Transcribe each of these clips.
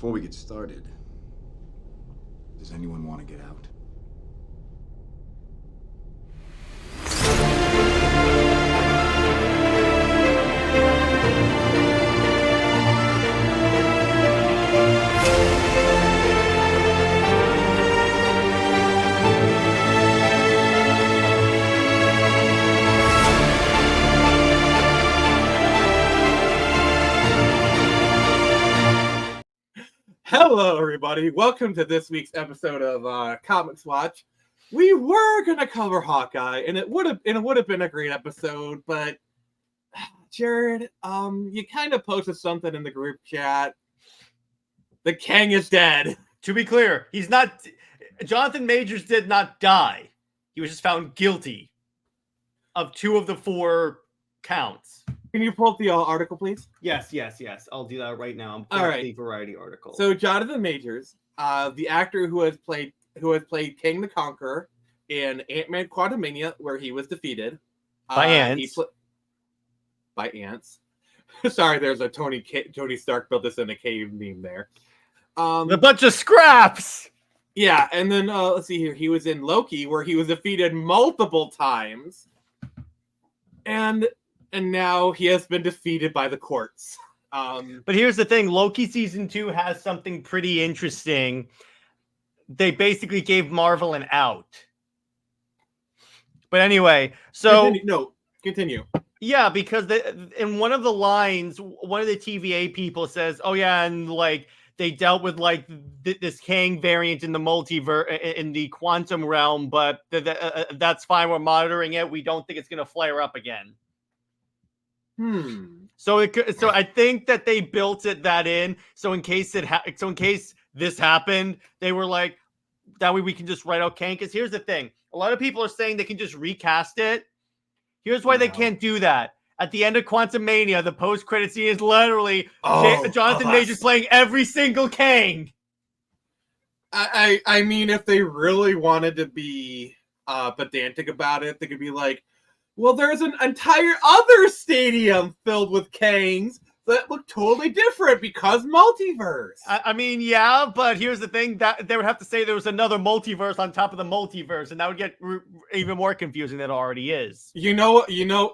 Before we get started, does anyone want to get out? Hello, everybody. Welcome to this week's episode of Comics Watch. We were gonna cover Hawkeye, and it would have been a great episode, but Jared, you kind of posted something in the group chat. The Kang is dead. To be clear, he's not. Jonathan Majors did not die. He was just found guilty of 2 of the 4 counts. Can you pull up the article, please? Yes. I'll do that right now. I'm All right. the Variety article. So Jonathan Majors, the actor who has played Kang the Conqueror in Ant-Man Quantumania, where he was defeated by ants. By ants. Sorry, there's a Tony Stark built this in a cave meme there. A bunch of scraps. Yeah, and then let's see here. He was in Loki, where he was defeated multiple times, and now he has been defeated by the courts. But here's the thing: Loki season 2 has something pretty interesting. They basically gave Marvel an out. But anyway, so continue. Yeah, because in one of the lines, one of the TVA people says, "Oh yeah, and like they dealt with like this Kang variant in the multiverse, in the quantum realm, but that's fine. We're monitoring it. We don't think it's going to flare up again." So I think that they built that in. So in case this happened, they were like, that way we can just write out Kang. Because here's the thing: a lot of people are saying they can just recast it. Here's why they can't do that. At the end of Quantumania, the post-credit scene is literally Jonathan Majors playing every single Kang. I mean, if they really wanted to be pedantic about it, they could be like, well, there's an entire other stadium filled with Kangs that look totally different because multiverse. I mean, yeah, but here's the thing: that they would have to say there was another multiverse on top of the multiverse, and that would get even more confusing than it already is. You know what? You know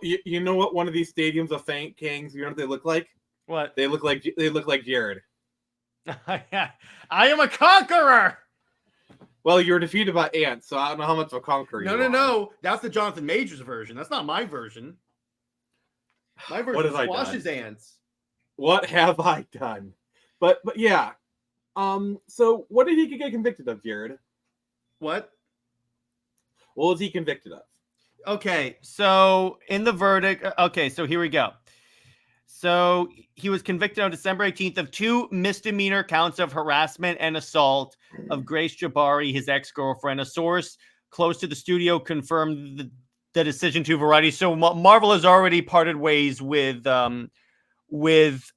what? One of these stadiums of Kangs, you know what they look like? What? They look like Jared. I am a conqueror. Well, you were defeated by ants, so I don't know how much of a conqueror you are. No. That's the Jonathan Majors version. That's not my version. My version squashes ants. What have I done? But yeah. So what did he get convicted of, Jared? What was he convicted of? Okay, so in the verdict, so here we go. So he was convicted on December 18th of 2 misdemeanor counts of harassment and assault of Grace Jabari, his ex-girlfriend. A source close to the studio confirmed the decision to Variety. So Marvel has already parted ways with Majors,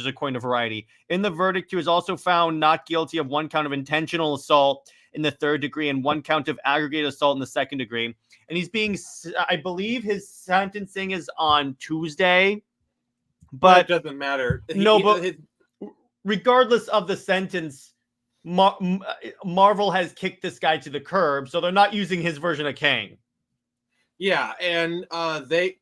according to Variety. In the verdict, he was also found not guilty of 1 count of intentional assault in the 3rd degree and 1 count of aggravated assault in the 2nd degree. And he's being, I believe his sentencing is on Tuesday. But it doesn't matter. Regardless of the sentence, Marvel has kicked this guy to the curb, so they're not using his version of Kang. Yeah, and they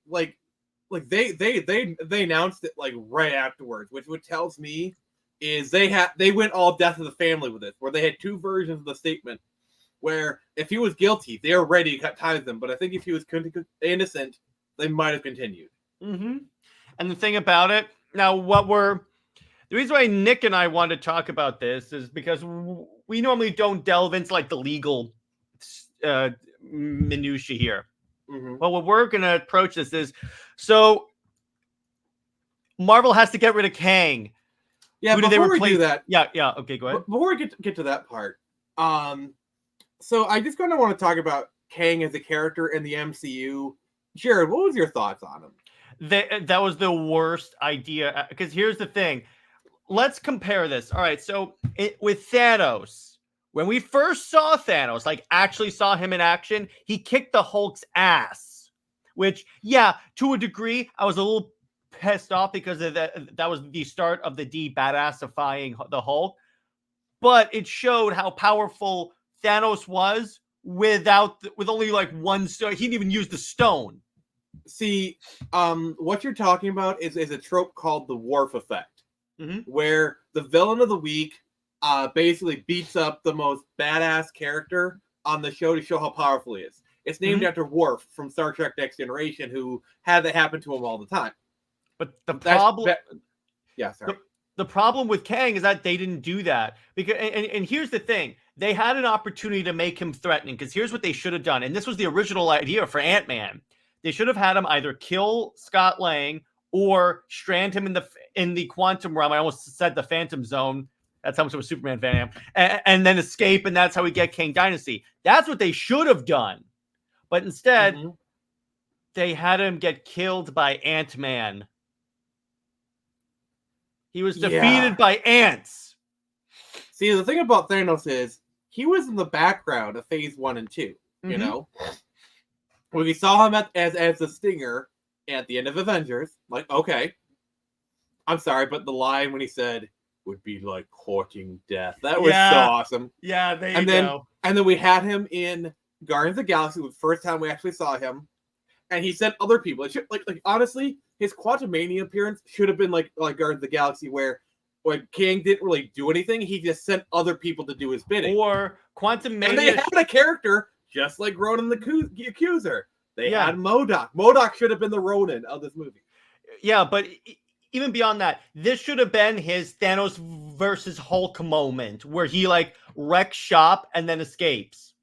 announced it like right afterwards, which tells me is they went all death of the family with it, where they had 2 versions of the statement. Where if he was guilty, they were ready to cut ties with him, but I think if he was innocent, they might have continued. Mm-hmm. And the thing about it now, the reason why Nick and I want to talk about this is because we normally don't delve into like the legal minutia here. Mm-hmm. Well, what we're going to approach this is, so Marvel has to get rid of Kang. Yeah, before we do that. Yeah. Okay, go ahead. Before we get to that part, so I just kind of want to talk about Kang as a character in the MCU. Jared, what was your thoughts on him? That was the worst idea, because here's the thing. Let's compare this. All right, so with Thanos, when we first saw Thanos, like actually saw him in action, he kicked the Hulk's ass. Which, yeah, to a degree, I was a little pissed off because of that was the start of the de-badassifying the Hulk. But it showed how powerful Thanos was with only like one stone. He didn't even use the stone. See, what you're talking about is a trope called the Worf effect, where the villain of the week basically beats up the most badass character on the show to show how powerful he is. It's named after Worf from Star Trek Next Generation, who had that happen to him all the time. But the problem... sorry. The problem with Kang is that they didn't do that. Because and here's the thing. They had an opportunity to make him threatening, because here's what they should have done. And this was the original idea for Ant-Man. They should have had him either kill Scott Lang or strand him in the quantum realm. I almost said the Phantom Zone. That's how much of a Superman fan I am. And then escape, and that's how we get Kang Dynasty. That's what they should have done. But instead, they had him get killed by Ant-Man. He was defeated by ants. See, the thing about Thanos is he was in the background of Phase 1 and 2. You know, when we saw him as the Stinger at the end of Avengers, like, okay, I'm sorry, but the line when he said would be like courting death, that was so awesome. Yeah, there you go. And then we had him in Guardians of the Galaxy, the first time we actually saw him, and he sent other people. It should, like honestly, his Quantumania appearance should have been like Guardians of the Galaxy, where when Kang didn't really do anything, he just sent other people to do his bidding. Or Quantumania. And they had a character just like Ronan the Accuser. They had MODOK. MODOK should have been the Ronan of this movie. Yeah, but even beyond that, this should have been his Thanos versus Hulk moment, where he like wrecks shop and then escapes.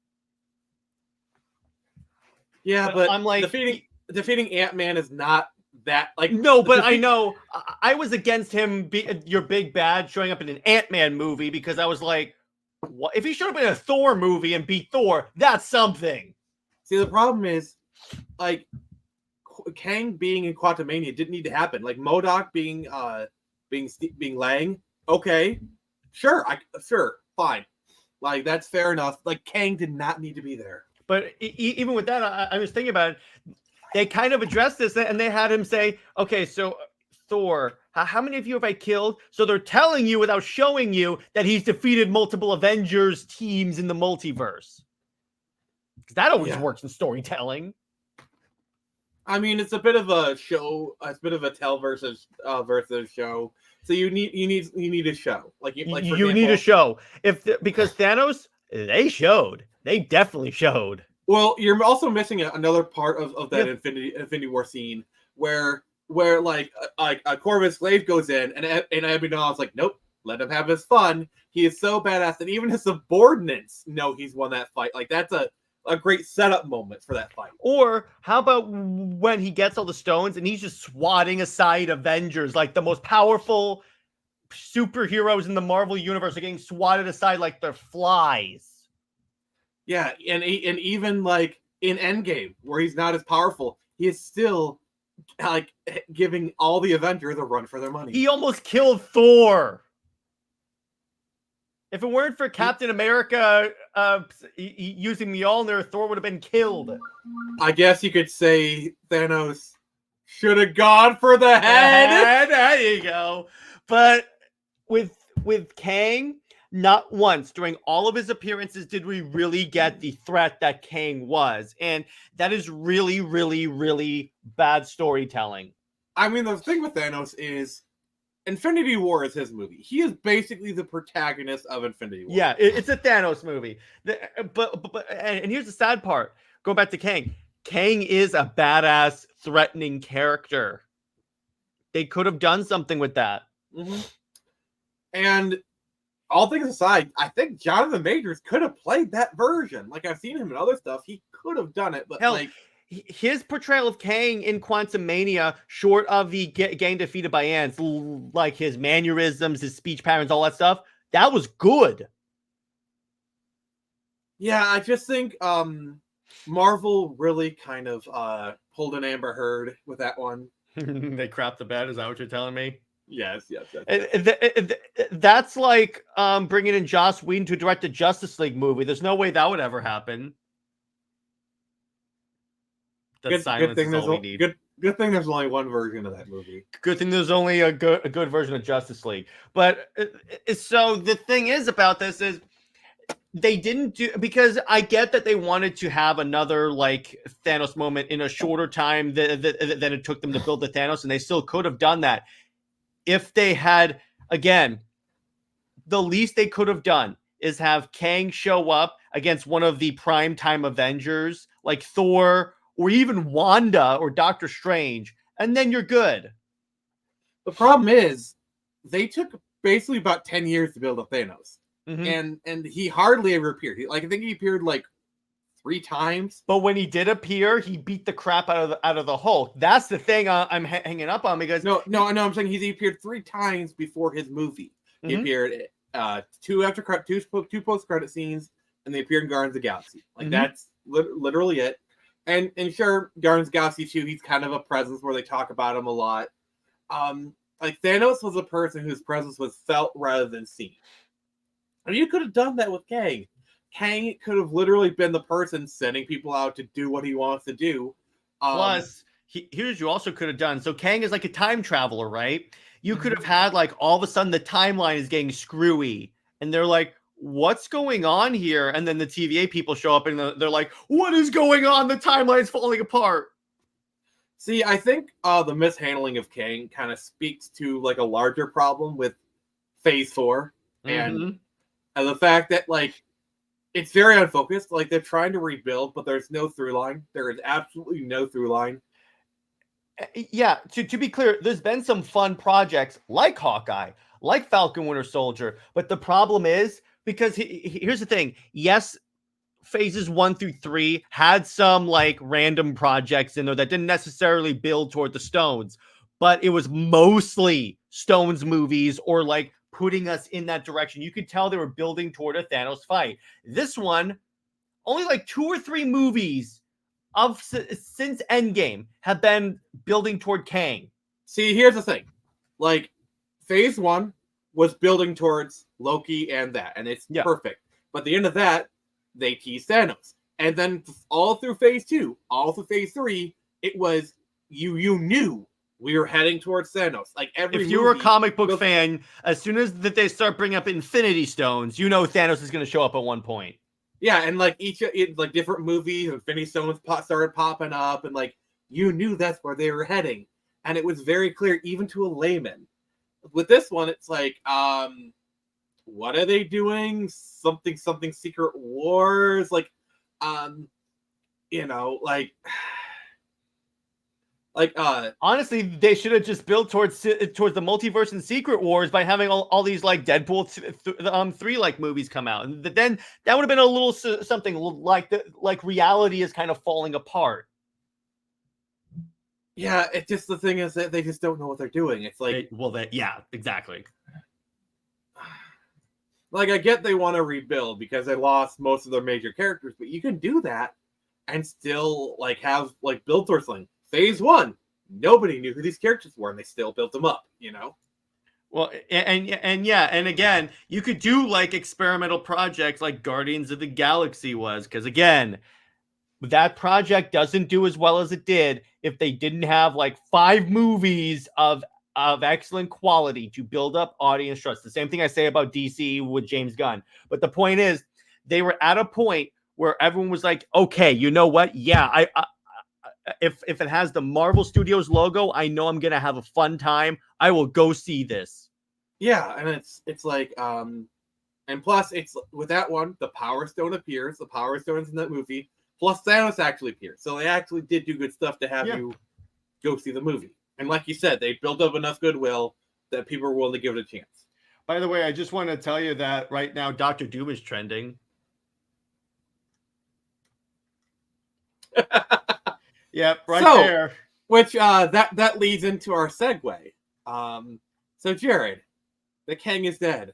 Yeah, but I'm like defeating Ant-Man is not that like no, but I know I was against him your big bad showing up in an Ant-Man movie, because I was like, what if he showed up in a Thor movie and beat Thor? That's something. See, the problem is like Kang being in Quantumania didn't need to happen. Like MODOK being Lang, okay, sure, fine, like that's fair enough. Like Kang did not need to be there. But even with that, I was thinking about it. They kind of addressed this, and they had him say, okay, so Thor, how many of you have I killed? So they're telling you without showing you that he's defeated multiple Avengers teams in the multiverse. Because that always works in storytelling. I mean, it's a bit of a show. It's a bit of a tell versus show. So you need a show. You need a show. Because Thanos, they definitely showed. Well, you're also missing another part of that Infinity War scene where like a Corvus Glaive goes in and Abinadab's like, nope, let him have his fun. He is so badass that even his subordinates know he's won that fight. Like that's a great setup moment for that fight. Or how about when he gets all the stones and he's just swatting aside Avengers, like the most powerful superheroes in the Marvel universe are getting swatted aside like they're flies. Yeah, and even like in Endgame, where he's not as powerful, he is still like giving all the Avengers a run for their money. He almost killed Thor. If it weren't for Captain America using Mjolnir, Thor would have been killed. I guess you could say Thanos should have gone for the head. There you go. But with Kang, not once during all of his appearances did we really get the threat that Kang was. And that is really, really, really bad storytelling. I mean, the thing with Thanos is Infinity War is his movie. He is basically the protagonist of Infinity War. Yeah, it's a Thanos movie. And here's the sad part. Going back to Kang. Kang is a badass, threatening character. They could have done something with that. And all things aside, I think Jonathan Majors could have played that version. Like, I've seen him in other stuff. He could have done it, but his portrayal of Kang in Quantumania, short of the getting defeated by ants, like his mannerisms, his speech patterns, all that stuff, that was good. Yeah, I just think Marvel really kind of pulled an Amber Heard with that one. They crapped the bed. Is that what you're telling me? Yes. That's like bringing in Joss Whedon to direct a Justice League movie. There's no way that would ever happen. That silence is all we need. Good thing there's only one version of that movie. Good thing there's only a good version of Justice League. But so the thing is about this is they didn't do, because I get that they wanted to have another like Thanos moment in a shorter time than it took them to build the Thanos, and they still could have done that if they had, again, the least they could have done is have Kang show up against one of the primetime Avengers like Thor or even Wanda or Doctor Strange, and then you're good. The problem is they took basically about 10 years to build a Thanos. Mm-hmm. And he hardly ever appeared. I think he appeared like 3 times. But when he did appear, he beat the crap out of the Hulk. That's the thing I'm hanging up on, because I'm saying he appeared 3 times before his movie. He appeared 2 post credit scenes, and they appeared in Guardians of the Galaxy. That's literally it. And sure, Guardians of the Galaxy 2, he's kind of a presence where they talk about him a lot. Like Thanos was a person whose presence was felt rather than seen. And you could have done that with Kang. Kang could have literally been the person sending people out to do what he wants to do. Plus, here's you also could have done. So Kang is like a time traveler, right? You could have had like all of a sudden the timeline is getting screwy, and they're like, "What's going on here?" And then the TVA people show up, and they're like, "What is going on? The timeline's falling apart." See, I think the mishandling of Kang kind of speaks to like a larger problem with Phase 4 and the fact that like it's very unfocused. Like they're trying to rebuild, but there's no through line. There is absolutely no through line. Yeah, to be clear, there's been some fun projects like Hawkeye, like Falcon Winter Soldier, but the problem is because here's the thing. Yes, phases 1 through 3 had some like random projects in there that didn't necessarily build toward the Stones, but it was mostly Stones movies or like putting us in that direction. You could tell they were building toward a Thanos fight. This one, only like 2 or 3 movies since Endgame have been building toward Kang. See, here's the thing. Like, Phase 1 was building towards Loki and that, and it's perfect. But at the end of that, they teased Thanos. And then all through Phase 2, all through Phase 3, it was, you knew we were heading towards Thanos. Like every if you were a comic book fan, as soon as that they start bringing up Infinity Stones, you know Thanos is going to show up at one point. Yeah, and like like different movies, Infinity Stones started popping up, and like you knew that's where they were heading, and it was very clear even to a layman. With this one, it's like, what are they doing? Something Secret Wars, like, honestly, they should have just built towards the multiverse and Secret Wars by having all these like Deadpool 3 like movies come out, and then that would have been a little something like reality is kind of falling apart. Yeah, it's just the thing is that they just don't know what they're doing. It's like, yeah, exactly. Like I get they want to rebuild because they lost most of their major characters, but you can do that and still like have like build towards something. Phase 1, nobody knew who these characters were, and they still built them up, you know? Well, and again, you could do like experimental projects like Guardians of the Galaxy was, because again, that project doesn't do as well as it did if they didn't have like 5 movies of excellent quality to build up audience trust. The same thing I say about DC with James Gunn. But the point is, they were at a point where everyone was like, okay, you know what? Yeah, if it has the Marvel Studios logo, I know I'm gonna have a fun time. I will go see this. Yeah, and it's like and plus it's with that one, the Power Stone appears. The Power Stone's in that movie. Plus Thanos actually appears. So they actually did do good stuff to have you go see the movie. And like you said, they built up enough goodwill that people were willing to give it a chance. By the way, I just want to tell you that right now Dr. Doom is trending. Yep, there. Which that leads into our segue. So Jared, the Kang is dead.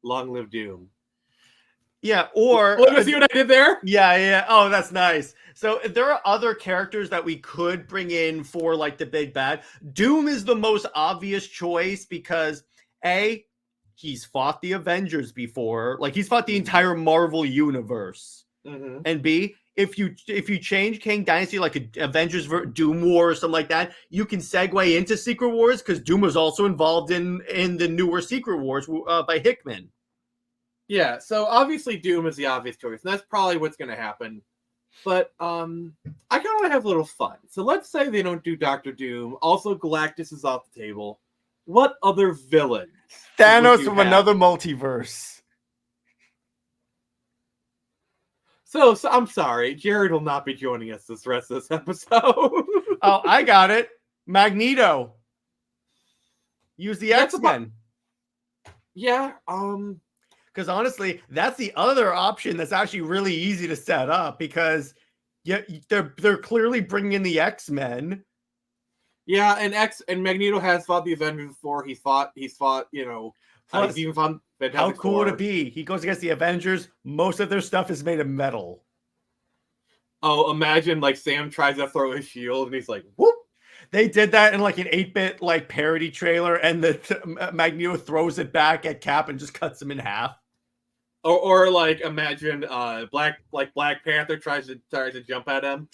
Long live Doom. Yeah, or look, see what I did there? Yeah. Oh, that's nice. So there are other characters that we could bring in for like the big bad. Doom is the most obvious choice because A, he's fought the Avengers before. Like he's fought the entire Marvel universe. And B, if you change Kang Dynasty like a Avengers Doom War or something like that, you can segue into Secret Wars because Doom was also involved in the newer Secret Wars by Hickman. Yeah, so obviously Doom is the obvious choice, and that's probably what's going to happen. But I kind of want to have a little fun. So let's say they don't do Doctor Doom. Also, Galactus is off the table. What other villains? Thanos from another multiverse. So I'm sorry, Jared will not be joining us this rest of this episode. Oh, I got it. Magneto. Use the X-Men. Yeah, Because honestly, that's the other option that's actually really easy to set up because they're clearly bringing in the X-Men. Yeah, and Magneto has fought the Avengers before. He's fought, Plus, he's even fought Fantastic how cool would Four. it be? He goes against the Avengers. Most of their stuff is made of metal. Oh, imagine like Sam tries to throw his shield and he's like, whoop. They did that in like an 8-bit like parody trailer, and the Magneto throws it back at Cap and just cuts him in half. Or like imagine Black Panther tries to jump at him.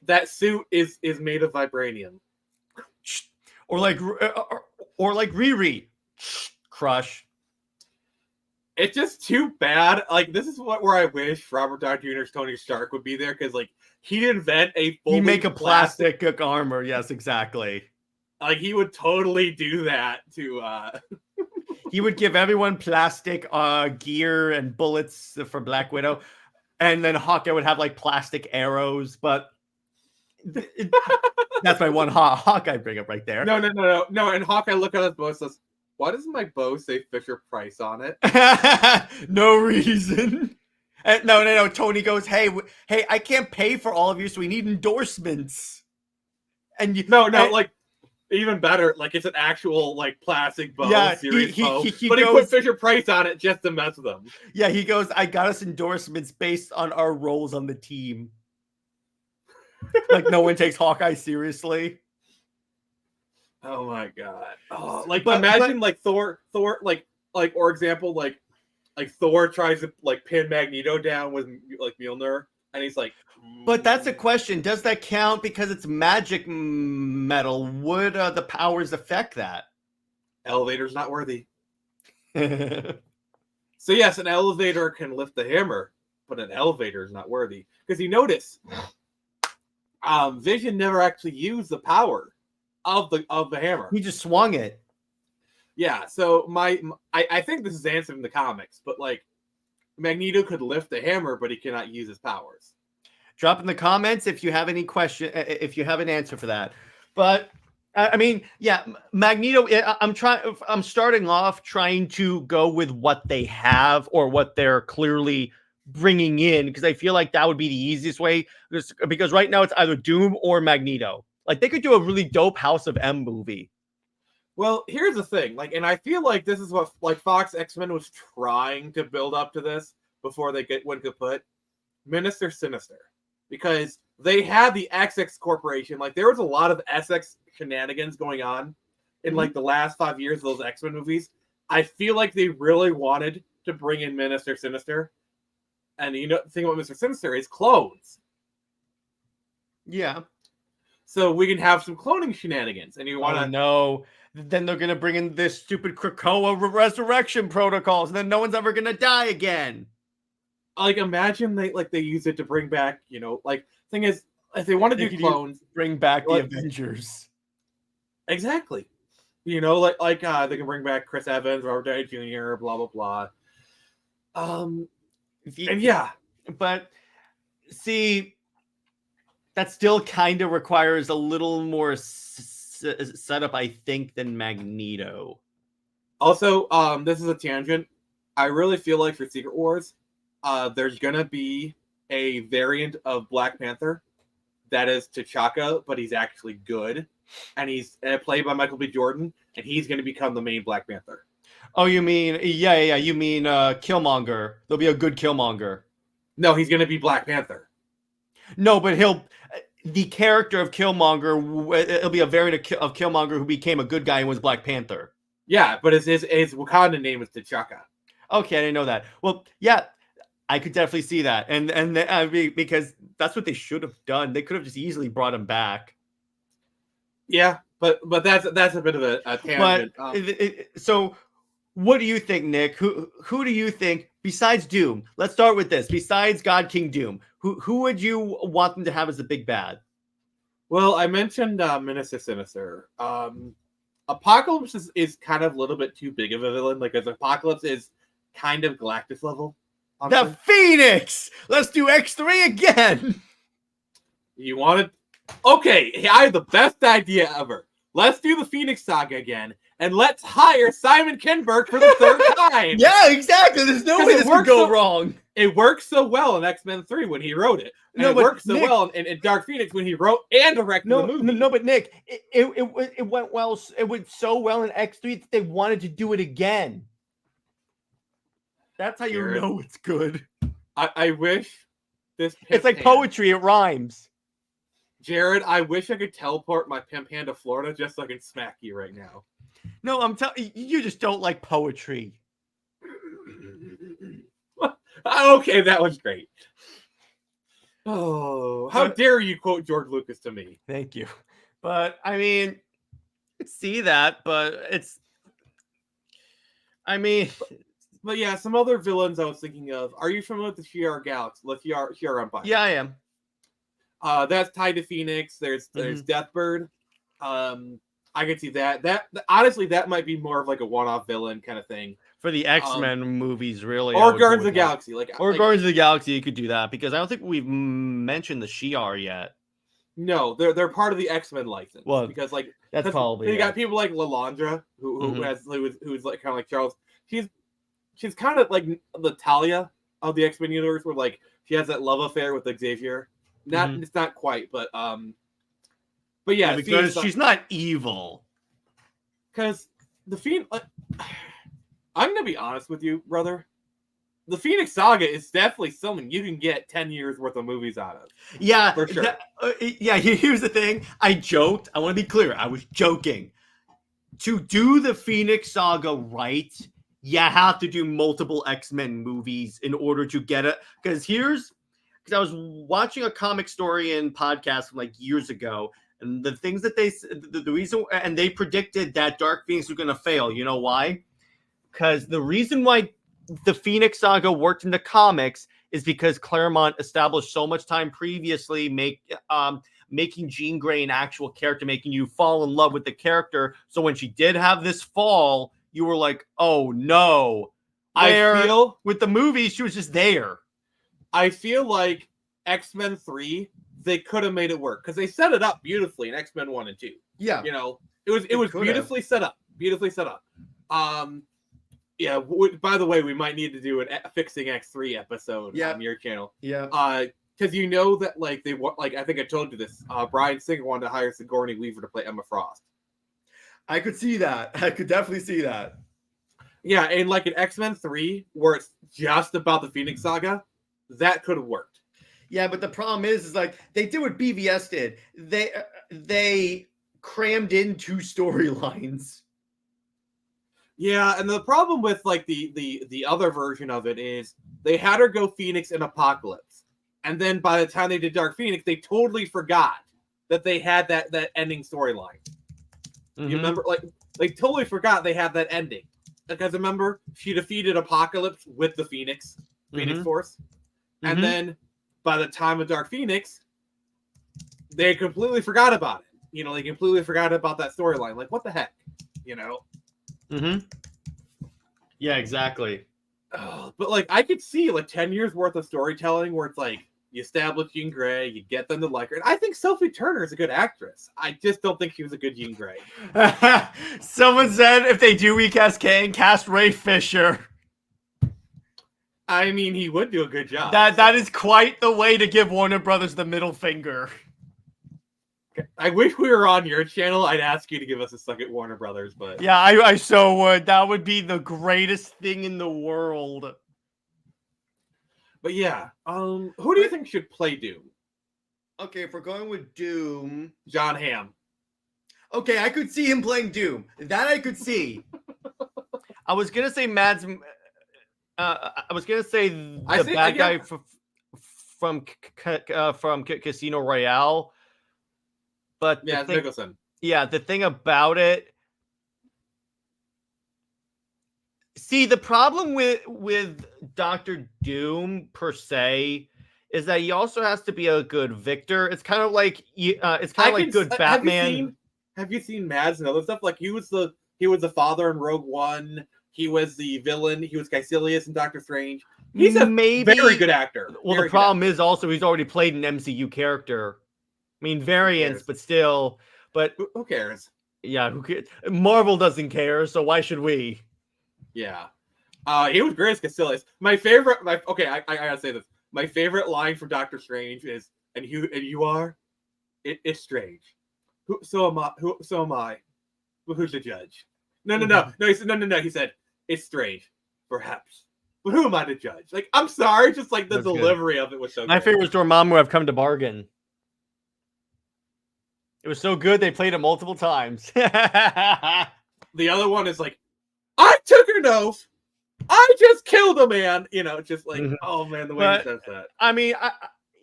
That suit is made of vibranium. Or like Riri. Crush. It's just too bad. Like this is where I wish Robert Downey Jr.'s Tony Stark would be there, because like he'd invent a He make a plastic armor. Yes, exactly. Like he would totally do that to He would give everyone plastic gear and bullets for Black Widow, and then Hawkeye would have like plastic arrows. But that's my one Hawkeye bring up right there. No. And Hawkeye look at his bow and says, "Why does my bow say Fisher Price on it?" No reason. No. Tony goes, "Hey, I can't pay for all of you, so we need endorsements." And like. Even better, like it's an actual like plastic bow, serious bow. He put Fisher Price on it just to mess with them. Yeah, he goes, "I got us endorsements based on our roles on the team." Like no one takes Hawkeye seriously. Oh my god! Oh, imagine like Thor, like or example, like Thor tries to like pin Magneto down with like Mjolnir, and he's like. But that's a question. Does that count because it's magic metal? Would the powers affect that? Elevator's not worthy. So yes, an elevator can lift the hammer, but an elevator is not worthy. Because you notice, Vision never actually used the power of the hammer. He just swung it. Yeah. So I think this is answered in the comics, but like Magneto could lift the hammer, but he cannot use his powers. Drop in the comments if you have any question, if you have an answer for that. But I mean, yeah, Magneto. I'm starting off trying to go with what they have or what they're clearly bringing in, because I feel like that would be the easiest way. Because right now it's either Doom or Magneto. Like they could do a really dope House of M movie. Well, here's the thing, and I feel like this is what Fox X-Men was trying to build up to this before they went kaput. Minister Sinister. Because they had the XX Corporation. Like, there was a lot of SX shenanigans going on in, like, the last 5 years of those X-Men movies. I feel like they really wanted to bring in Minister Sinister. And, the thing about Mr. Sinister is clones. Yeah. So we can have some cloning shenanigans. And you want to... No. Then they're going to bring in this stupid Krakoa resurrection protocols. And then no one's ever going to die again. Like, imagine they use it to bring back, thing is, if they want to do clones, bring back the Avengers. Exactly. They can bring back Chris Evans, Robert Downey Jr., blah blah blah. And yeah, but see, that still kind of requires a little more setup, I think, than Magneto. Also, this is a tangent. I really feel like for Secret Wars, there's gonna be a variant of Black Panther that is T'Chaka, but he's actually good, and he's played by Michael B. Jordan, and he's gonna become the main Black Panther. Oh, you mean you mean Killmonger? There'll be a good Killmonger. No, he's gonna be Black Panther. No, but the character of Killmonger, it'll be a variant of Killmonger who became a good guy and was Black Panther. Yeah, but his Wakanda name is T'Chaka. Okay, I didn't know that. Well, yeah. I could definitely see that, and I mean, because that's what they should have done. They could have just easily brought him back. Yeah, but that's a bit of a tangent. But so, what do you think, Nick? Who do you think besides Doom? Let's start with this. Besides God King Doom, who would you want them to have as the big bad? Well, I mentioned Minister Sinister. Apocalypse is kind of a little bit too big of a villain. Like, as Apocalypse is kind of Galactus level. Honestly. The Phoenix. Let's do X3 again. You wanted? Okay, I have the best idea ever. Let's do the Phoenix Saga again, and let's hire Simon Kinberg for the third time. Yeah, exactly. There's no way this could go wrong. It worked so well in X-Men 3 when he wrote it. And it worked so well in Dark Phoenix when he wrote and directed the movie. No, but Nick, it went well. It went so well in X3 that they wanted to do it again. That's how you know it's good. I wish this. It's like poetry. It rhymes. Jared, I wish I could teleport my pimp hand to Florida just so I can smack you right now. No, I'm telling you, just don't like poetry. Okay, that was great. Oh, how dare you quote George Lucas to me? Thank you. But I mean, I could see that, but it's. I mean, but yeah, some other villains I was thinking of. Are you familiar with the Shi'ar Galaxy, the Shi'ar Empire? Yeah, I am. That's tied to Phoenix. There's Deathbird. I could see that. That honestly, that might be more of like a one-off villain kind of thing for the X-Men movies, really. Or Guardians of the Galaxy, Guardians of the Galaxy. You could do that because I don't think we've mentioned the Shi'ar yet. No, they're part of the X-Men license. Well, because that's probably you got people like Lalandra, who's like kind of like Charles. She's kind of like the Talia of the X-Men universe, where like she has that love affair with Xavier. It's not quite, but yeah, because she's not evil. Because the Phoenix, I'm gonna be honest with you, brother. The Phoenix Saga is definitely something you can get 10 years worth of movies out of. Yeah, for sure. Here's the thing. I joked. I want to be clear. I was joking. To do the Phoenix Saga right, you have to do multiple X-Men movies in order to get it. Because I was watching a comic story and podcast from like years ago, and the things that the reason, and they predicted that Dark Phoenix was going to fail. You know why? Because the reason why the Phoenix Saga worked in the comics is because Claremont established so much time previously making Jean Grey an actual character, making you fall in love with the character. So when she did have this fall, you were like, oh no. I feel with the movie, she was just there. I feel like X-Men 3, they could have made it work because they set it up beautifully in X-Men 1 and 2. Yeah. You know, it was beautifully set up. Beautifully set up. Yeah, by the way, we might need to do a Fixing X3 episode on your channel. Yeah. Because you know that I think I told you this. Bryan Singer wanted to hire Sigourney Weaver to play Emma Frost. I could see that. I could definitely see that. Yeah, and like in X-Men 3, where it's just about the Phoenix Saga, that could have worked. Yeah, but the problem is like they did what BVS did. They crammed in 2 storylines. Yeah, and the problem with like the other version of it is they had her go Phoenix and Apocalypse, and then by the time they did Dark Phoenix, they totally forgot that they had that ending storyline. You remember, like they totally forgot they had that ending. Because remember, she defeated Apocalypse with the Phoenix Force. And then by the time of Dark Phoenix, they completely forgot about it. You know, they completely forgot about that storyline. Like, what the heck? You know? Yeah, exactly. But like, I could see like 10 years worth of storytelling where it's like, you establish Jean Grey, you get them to like her. And I think Sophie Turner is a good actress. I just don't think she was a good Jean Grey. Someone said if they do recast Kang, cast Ray Fisher. I mean, he would do a good job. That is quite the way to give Warner Brothers the middle finger. I wish we were on your channel. I'd ask you to give us a suck at Warner Brothers, but yeah, I so would. That would be the greatest thing in the world. But yeah, who do you think should play Doom? Okay, if we're going with Doom, John Hamm. Okay, I could see him playing Doom. That I could see. I was gonna say Mads I was gonna say the bad guy from Casino Royale, but yeah, it's Nicholson. Yeah, the thing about it. See, the problem with Doctor Doom per se is that he also has to be a good victor. It's kind of like good Batman. Have you seen Mads and other stuff? Like he was the father in Rogue One. He was the villain. He was Caecilius in Doctor Strange. He's a very good actor. Well, the problem is also he's already played an MCU character. I mean, variants, but still. But who cares? Yeah, who cares? Marvel doesn't care, so why should we? Yeah. He was great as Caecilius. My favorite. I gotta say this. My favorite line from Doctor Strange is, "And you are, it's strange. So am I. But who's the judge? No. He said no. He said it's strange, perhaps. But who am I to judge? Like, I'm sorry, just like the delivery of it was so. My favorite was Dormammu. I've come to bargain. It was so good they played it multiple times. The other one is like, I took her nose. I just killed a man. You know, just like, oh man, the way he says that. I mean,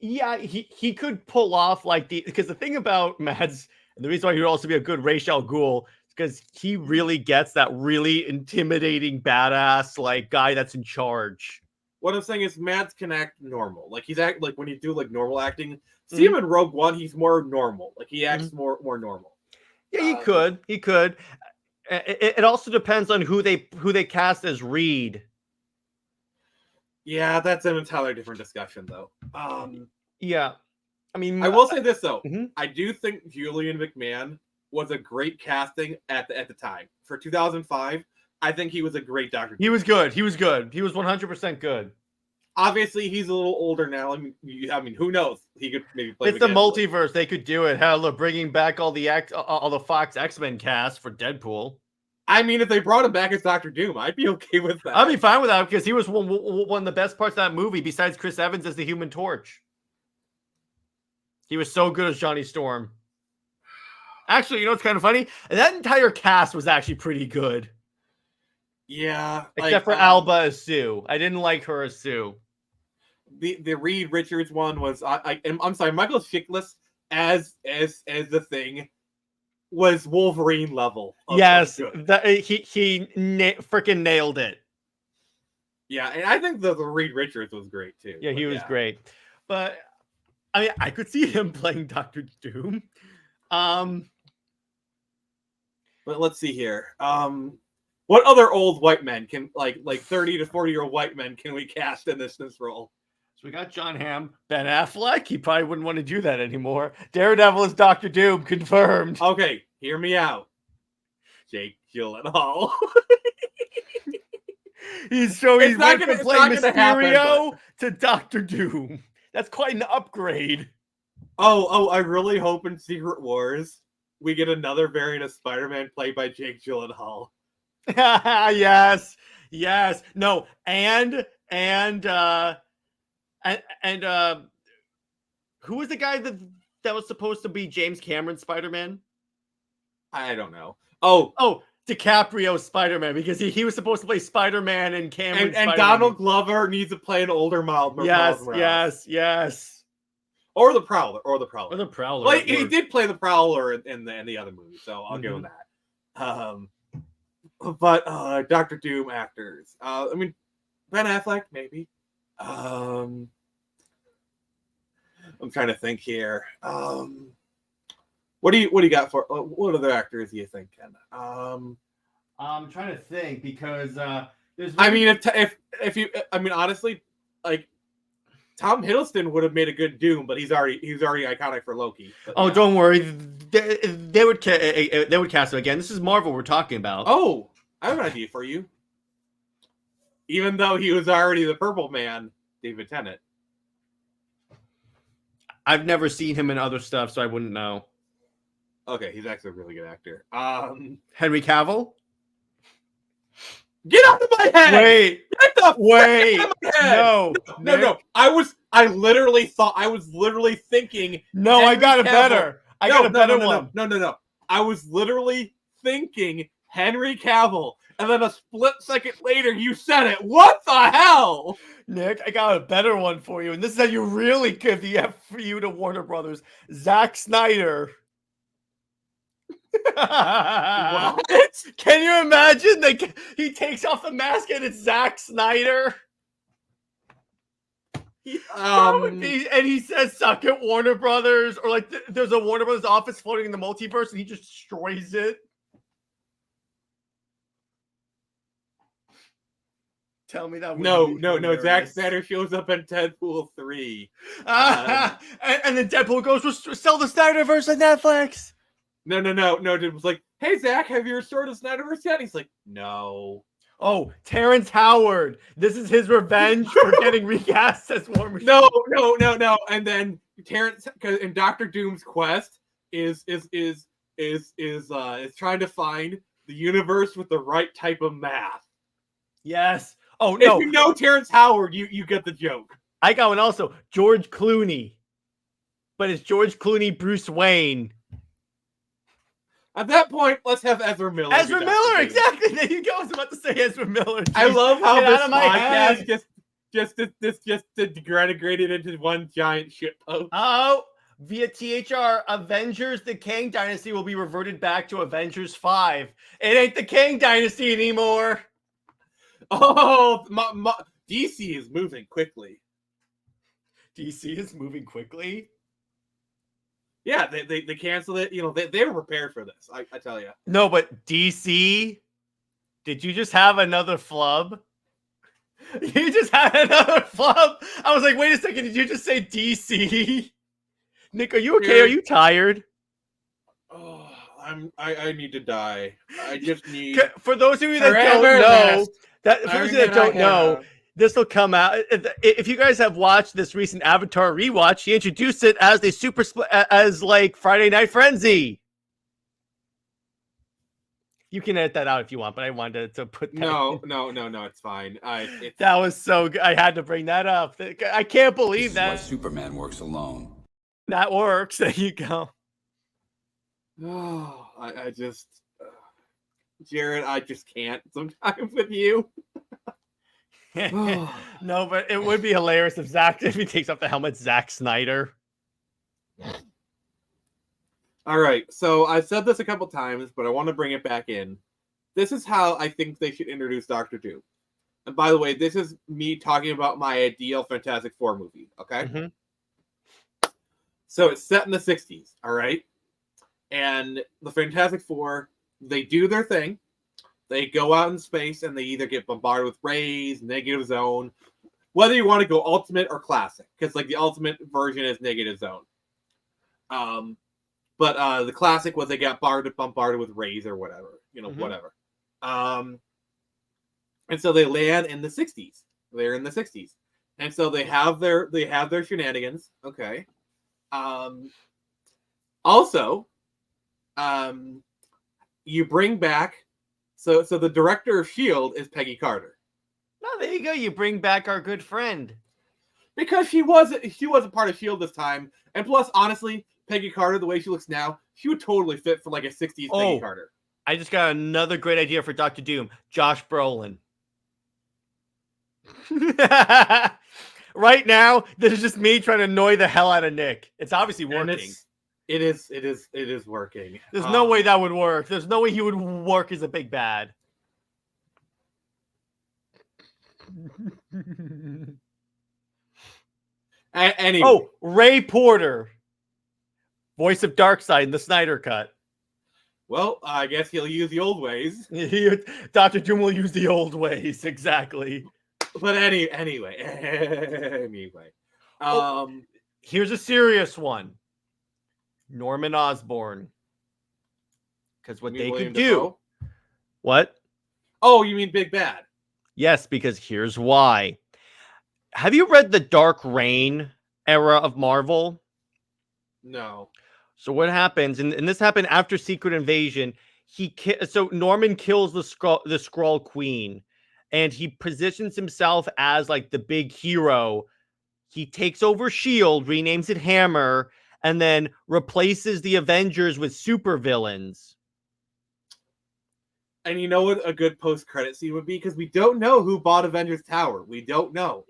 he could pull off because the thing about Mads, and the reason why he would also be a good Ra's al Ghul, is because he really gets that really intimidating, badass guy that's in charge. What I'm saying is Mads can act normal. Like he's like when you do like normal acting. See him in Rogue One, he's more normal. Like he acts more normal. Yeah, he could. It also depends on who they cast as Reed. Yeah, that's an entirely different discussion, though. Yeah, I mean, I will say this though. I do think Julian McMahon was a great casting at the time for 2005. I think he was a great Doctor. He was good. He was 100% good. Obviously, he's a little older now. I mean, who knows? He could maybe play. It's the multiverse. They could do it. Hell, look, bringing back all the Fox X-Men cast for Deadpool. I mean, if they brought him back as Doctor Doom, I'd be okay with that. I'd be fine with that because he was one of the best parts of that movie, besides Chris Evans as the Human Torch. He was so good as Johnny Storm. Actually, you know what's kind of funny? That entire cast was actually pretty good. Yeah, except for Alba as Sue. I didn't like her as Sue. The Reed Richards one was I'm sorry, Michael Chiklis as the Thing was Wolverine level. Yes, he freaking nailed it. Yeah, and I think the Reed Richards was great too. Yeah, he was great. But I mean, I could see him playing Doctor Doom. But let's see here. What other old white men can like 30 to 40-year-old white men can we cast in this role? So we got John Hamm, Ben Affleck. He probably wouldn't want to do that anymore. Daredevil is Doctor Doom, confirmed. Okay, hear me out. Jake Gyllenhaal. He's went from playing Mysterio to Doctor Doom. That's quite an upgrade. Oh, I really hope in Secret Wars we get another variant of Spider-Man played by Jake Gyllenhaal. Yes. No, and who was the guy that was supposed to be James Cameron Spider-Man? I don't know. Oh, DiCaprio Spider-Man, because he was supposed to play Spider-Man and Cameron and Donald Glover needs to play an older Miles Morales. Yes. Or the Prowler. Well, he did play the Prowler in the other movie, so I'll give him that. But Doctor Doom actors. I mean, Ben Affleck maybe. I'm trying to think here. What do you got for what other actors do you think, Ken? I'm trying to think because there's. I mean, if you, I mean, honestly, like Tom Hiddleston would have made a good Doom, but he's already iconic for Loki. But, yeah. Don't worry, they would cast him again. This is Marvel we're talking about. Oh, I have an idea for you. Even though he was already the Purple Man, David Tennant. I've never seen him in other stuff, so I wouldn't know. Okay, he's actually a really good actor. Henry Cavill? Get out of my head! Wait! No. I was literally thinking. No, Henry I got a better. I got a better one. No. I was literally thinking Henry Cavill. And then a split second later, you said it. What the hell? Nick, I got a better one for you, and this is how you really give the F for you to Warner Brothers. Zack Snyder. What? Can you imagine? He takes off the mask and it's Zack Snyder. And he says, "Suck it, Warner Brothers," or like there's a Warner Brothers office floating in the multiverse, and he just destroys it. Tell me that. No. Zack Snyder shows up in Deadpool 3. And then Deadpool goes, "Sell the Snyderverse on Netflix." No. Dude was like, "Hey, Zach, have you restored the Snyderverse yet?" He's like, "No." Oh, Terrence Howard. This is his revenge for getting recast as War Machine. No. And then Terrence, in Doctor Doom's quest, is trying to find the universe with the right type of math. Yes. Oh no. If you know Terrence Howard, you get the joke. I got one also. George Clooney. But it's George Clooney, Bruce Wayne. At that point, let's have Ezra Miller. Ezra Miller, exactly. There you go. I was about to say Ezra Miller. Jeez. I love how this podcast just degraded into one giant shitpost. Oh, via THR, Avengers: The Kang Dynasty will be reverted back to Avengers 5. It ain't the Kang Dynasty anymore. Oh, DC is moving quickly. DC is moving quickly. Yeah, they canceled it. You know, they were prepared for this. I tell you. No, but DC, did you just have another flub? You just had another flub. I was like, wait a second. Did you just say DC? Nick, are you okay? Yeah. Are you tired? Oh, I need to die. I just need. For those of you that don't know, this will come out. If you guys have watched this recent Avatar rewatch, he introduced it as a as like Friday Night Frenzy. You can edit that out if you want, but I wanted to put that. No, it's fine. That was so good. I had to bring that up. I can't believe This is why that Superman works alone. that works. There you go. Oh, I just, Jared, I just can't sometimes with you. No, but it would be hilarious if he takes off the helmet, Zack Snyder. All right, so I've said this a couple times, but I want to bring it back in. This is how I think they should introduce Doctor Doom. And by the way, this is me talking about my ideal Fantastic Four movie, okay? Mm-hmm. So it's set in the 60s, all right? And the Fantastic Four, they do their thing. They go out in space and they either get bombarded with rays, negative zone, whether you want to go ultimate or classic, because like the ultimate version is negative zone. But the classic was they got bombarded with rays or whatever, whatever. And so they land in the 60s. They're in the 60s, and so they have their shenanigans. Okay. Also, you bring back. So the director of S.H.I.E.L.D. is Peggy Carter. Oh, there you go. You bring back our good friend. Because she was a part of S.H.I.E.L.D. this time. And plus, honestly, Peggy Carter, the way she looks now, she would totally fit for like a 60s Peggy Carter. I just got another great idea for Dr. Doom. Josh Brolin. Right now, this is just me trying to annoy the hell out of Nick. It's obviously working. It is working. There's no way that would work. There's no way he would work as a big bad. Anyway. Oh, Ray Porter. Voice of Darkseid in the Snyder Cut. Well, I guess he'll use the old ways. Dr. Doom will use the old ways, exactly. But anyway. Here's a serious one. Norman Osborn. Because what they could do. Dafoe? What? Oh, you mean Big Bad? Yes, because here's why. Have you read the Dark Reign era of Marvel? No. So what happens, and this happened after Secret Invasion, so Norman kills the Skrull Queen, and he positions himself as like the big hero. He takes over S.H.I.E.L.D., renames it Hammer, and then replaces the Avengers with supervillains. And you know what a good post-credit scene would be? Because we don't know who bought Avengers Tower. We don't know.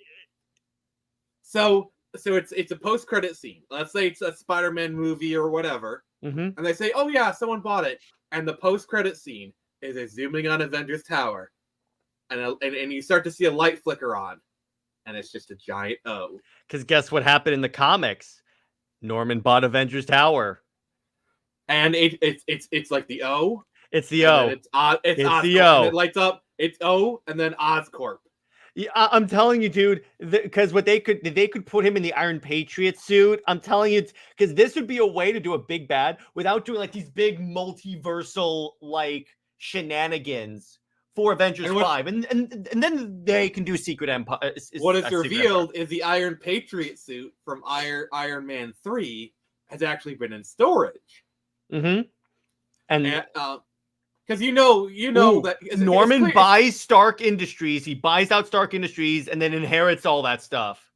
So it's a post-credit scene. Let's say it's a Spider-Man movie or whatever. Mm-hmm. And they say, oh yeah, someone bought it. And the post-credit scene is a zooming on Avengers Tower. And you start to see a light flicker on. And it's just a giant O. Because guess what happened in the comics? Norman bought Avengers Tower. And it's like the O. It's the O. It's Oscorp, the O. And it lights up. It's O and then Oscorp. Yeah, I'm telling you, dude, because what they could put him in the Iron Patriot suit. I'm telling you, because this would be a way to do a big bad without doing like these big multiversal like shenanigans for Avengers 5, and then they can do Secret Empire. What is revealed is the Iron Patriot suit from Iron Man 3 has actually been in storage. Mm-hmm. And because you know that Norman buys Stark Industries, he buys out Stark Industries, and then inherits all that stuff.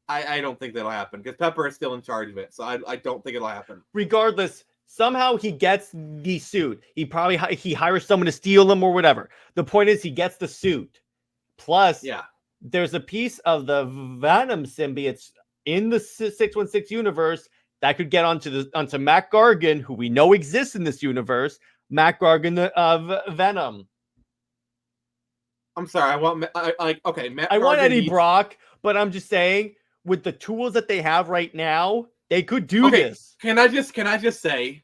I don't think that'll happen because Pepper is still in charge of it, so I don't think it'll happen. Regardless, somehow he gets the suit. He hires someone to steal them or whatever. The point is, he gets the suit. Plus, there's a piece of the Venom symbiotes in the 616 universe that could get onto Mac Gargan, who we know exists in this universe. Mac Gargan of Venom. I'm sorry. I want Eddie Brock, but I'm just saying, with the tools that they have right now, they could do this. Can I just say,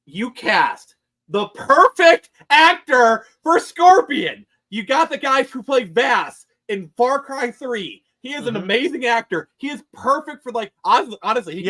you cast the perfect actor for Scorpion. You got the guy who played Vass in Far Cry 3. He is an amazing actor. He is perfect for honestly.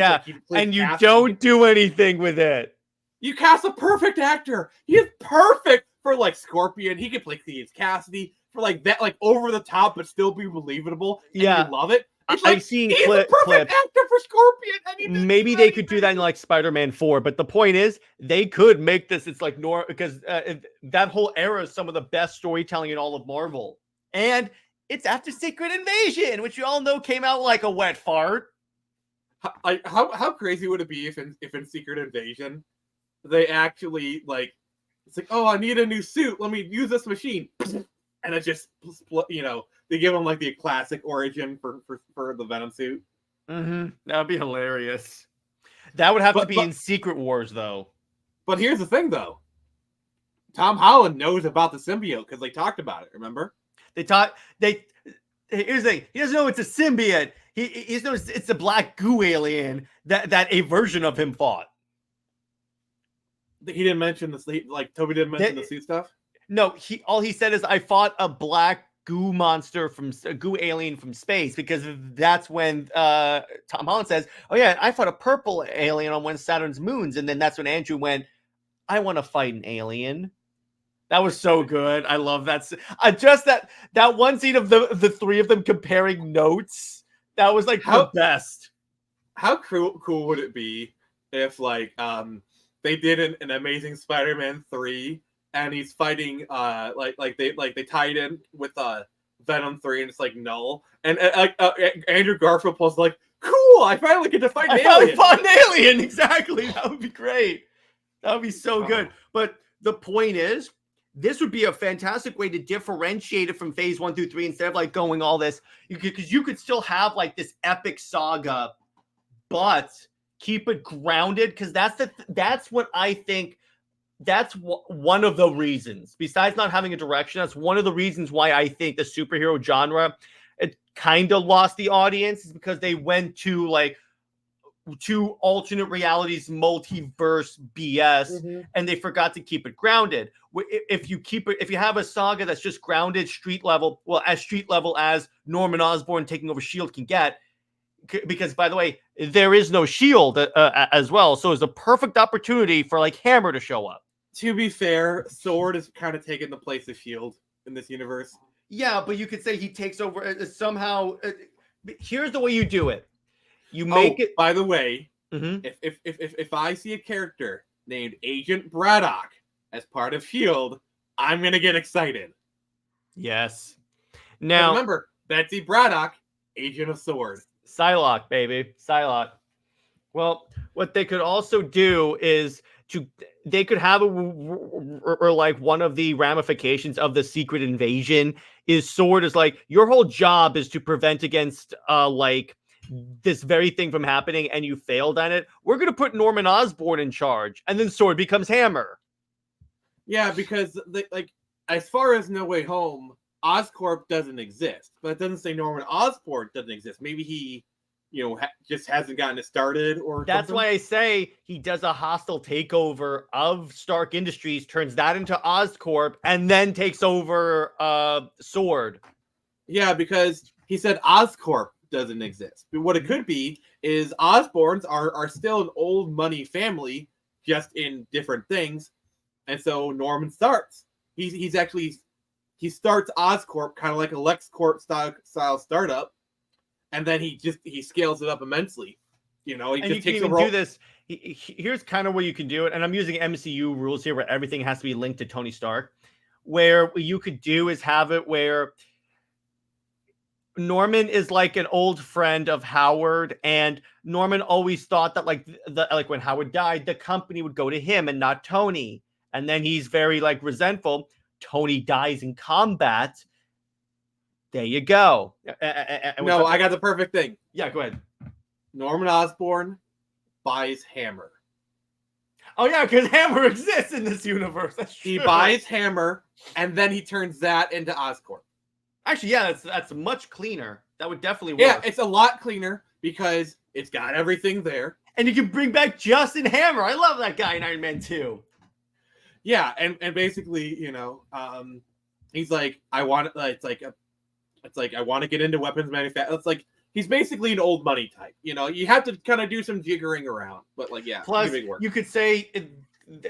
And you don't do anything with it. You cast a perfect actor. He is perfect for Scorpion. He can play Cletus Cassidy for that, over the top but still be believable. And you love it. I've seen he's the perfect actor for Scorpion. Maybe they could do that in Spider-Man 4, but the point is they could make this. It's because that whole era is some of the best storytelling in all of Marvel, and it's after Secret Invasion, which you all know came out like a wet fart. How crazy would it be if in Secret Invasion they actually it's oh, I need a new suit. Let me use this machine, and it just they give him the classic origin for the Venom suit. That would be hilarious. That would have to be in Secret Wars, though. But here's the thing, though. Tom Holland knows about the symbiote because they talked about it. Remember? Here's the thing. He doesn't know it's a symbiote. He knows it's a black goo alien that a version of him fought. He didn't mention the sleep. Toby didn't mention the suit stuff. No, all he said is I fought a black goo monster a goo alien from space, because that's when Tom Holland says, "Oh yeah, I fought a purple alien on one of Saturn's moons," and then that's when Andrew went, "I want to fight an alien." That was so good. I love that. Just that one scene of the three of them comparing notes. That was the best. How cool would it be if they did an Amazing Spider-Man 3 and he's fighting they tied in with Venom 3 and it's null and Andrew Garfield pulls cool, I finally get to fight an alien. I fought an alien, exactly. That would be great. That would be so good. But the point is, this would be a fantastic way to differentiate it from phase 1 through 3 instead of going all this, because you could still have this epic saga, but keep it grounded, because that's what I think. That's one of the reasons, besides not having a direction, that's one of the reasons why I think the superhero genre, it kind of lost the audience, is because they went to alternate realities, multiverse BS, and they forgot to keep it grounded. If you have a saga that's just grounded street level, as street level as Norman Osborn taking over S.H.I.E.L.D. can get, because by the way, there is no S.H.I.E.L.D. As well, so it's a perfect opportunity for Hammer to show up. To be fair, Sword is kind of taking the place of S.H.I.E.L.D. in this universe. Yeah, but you could say he takes over somehow. Here's the way you do it. You make it. By the way, if I see a character named Agent Braddock as part of S.H.I.E.L.D., I'm gonna get excited. Yes. Now remember, Betsy Braddock, Agent of Sword. Psylocke, baby. Psylocke. Well, what they could also do is they could have or like one of the ramifications of the secret invasion is Sword is like your whole job is to prevent against like this very thing from happening, and you failed on it. We're gonna put Norman Osborn in charge, and then Sword becomes Hammer. Yeah, because like as far as No Way Home, Oscorp doesn't exist, but it doesn't say Norman Osborn doesn't exist. Maybe he, just hasn't gotten it started, or that's something. why I say he does a hostile takeover of Stark Industries, turns that into Oscorp, and then takes over Sword. Yeah, because he said Oscorp doesn't exist. But what it could be is Osborns are still an old money family, just in different things. And so Norman starts. He starts Oscorp kind of like a LexCorp style startup, and then he scales it up immensely. He and just you takes can even a role. do this. Here's kind of where you can do it, and I'm using MCU rules here, where everything has to be linked to Tony Stark. Where what you could do is have it where Norman is like an old friend of Howard, and Norman always thought that like when Howard died, the company would go to him and not Tony. And then he's very like resentful. Tony dies in combat. There you go. No, I got the perfect thing. Yeah, go ahead. Norman Osborn buys Hammer. Oh yeah, because Hammer exists in this universe. That's true. He buys Hammer, and then he turns that into Oscorp. Actually, yeah, that's much cleaner. That would definitely work. Yeah, it's a lot cleaner because it's got everything there. And you can bring back Justin Hammer. I love that guy in Iron Man 2. Yeah, and basically, he's like, I want it's like I want to get into weapons manufacturing. It's like he's basically an old money type. You have to kind of do some jiggering around, but like, yeah. Plus, you could say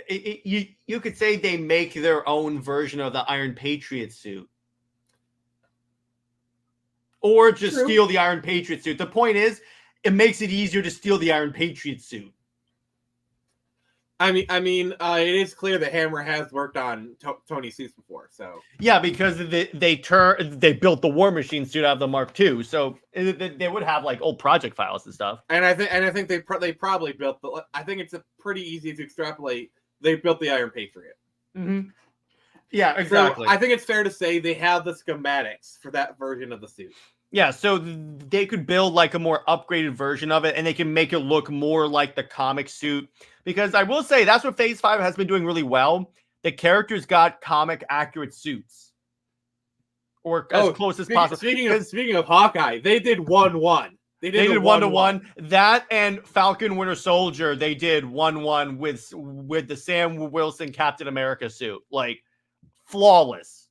you could say they make their own version of the Iron Patriot suit. Or just steal the Iron Patriot suit. The point is, it makes it easier to steal the Iron Patriot suit. I mean, it is clear that Hammer has worked on Tony's suits before, so yeah, because they built the War Machine suit out of the Mark II, so they would have like old project files and stuff. And I think they probably built the. I think it's pretty easy to extrapolate. They built the Iron Patriot. Mm-hmm. Yeah, exactly. So I think it's fair to say they have the schematics for that version of the suit. Yeah, so they could build like a more upgraded version of it, and they can make it look more like the comic suit. Because I will say that's what Phase 5 has been doing really well. The characters got comic accurate suits, or as close as possible. Speaking of Hawkeye, they did 1-1. They did 1-1. That and Falcon Winter Soldier, they did 1-1 with the Sam Wilson Captain America suit, like flawless.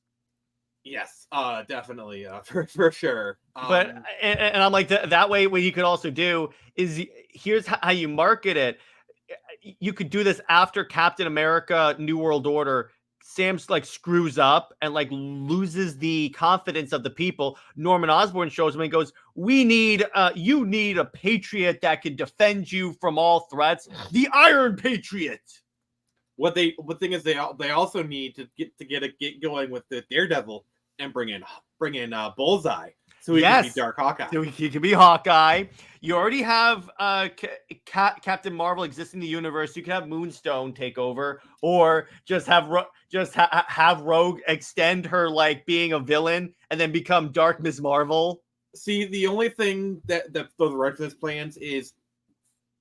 Yes, definitely, for sure. But and I'm like that way. What you could also do is here's how you market it. You could do this after Captain America: New World Order. Sam's like screws up and like loses the confidence of the people. Norman Osborn shows him and goes, "We need you need a patriot that can defend you from all threats. The Iron Patriot." What thing is they also need to get going with the Daredevil and bring in Bullseye, so he can be Dark Hawkeye. So he can be Hawkeye. You already have Captain Marvel exist in the universe. You can have Moonstone take over, or just have Rogue extend her like being a villain and then become Dark Miss Marvel. See, the only thing that the rest of this plans is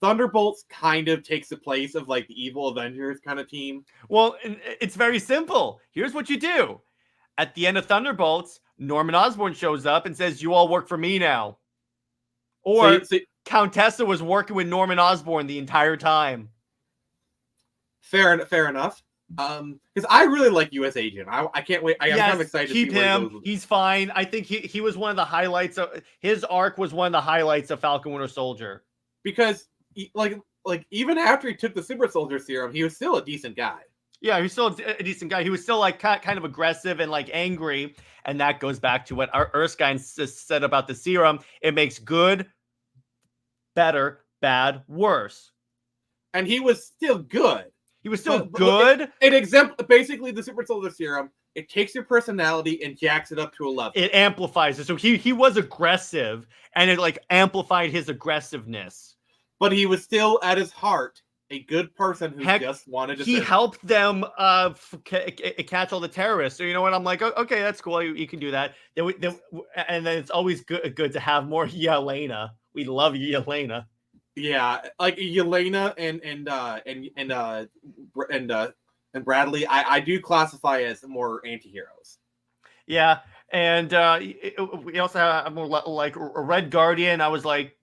Thunderbolts kind of takes the place of like the evil Avengers kind of team. Well, it's very simple. Here's what you do. At the end of Thunderbolts, Norman Osborn shows up and says, "You all work for me now." Or Countessa was working with Norman Osborn the entire time. Fair enough. Because I really like U.S. Agent. I can't wait. I'm kind of excited to see where he goes. He's fine. I think he was one of the highlights of his arc. Was one of the highlights of Falcon Winter Soldier. Because like even after he took the Super Soldier Serum, he was still a decent guy. Yeah, he's still a decent guy. He was still like kind of aggressive and like angry. And that goes back to what our Erskine said about the serum. It makes good better, bad, worse. And he was still good. He was still good. Basically, the Super Soldier Serum, it takes your personality and jacks it up to a level. It amplifies it. So he was aggressive, and it like amplified his aggressiveness. But he was still at his heart a good person who Heck, just wanted to. He helped them catch all the terrorists. So you know what? I'm like, okay, that's cool. You can do that. And then it's always good to have more Yelena. We love Yelena. Yeah, like Yelena and Bradley, I do classify as more anti-heroes. Yeah, and we also have more like a Red Guardian. I was like,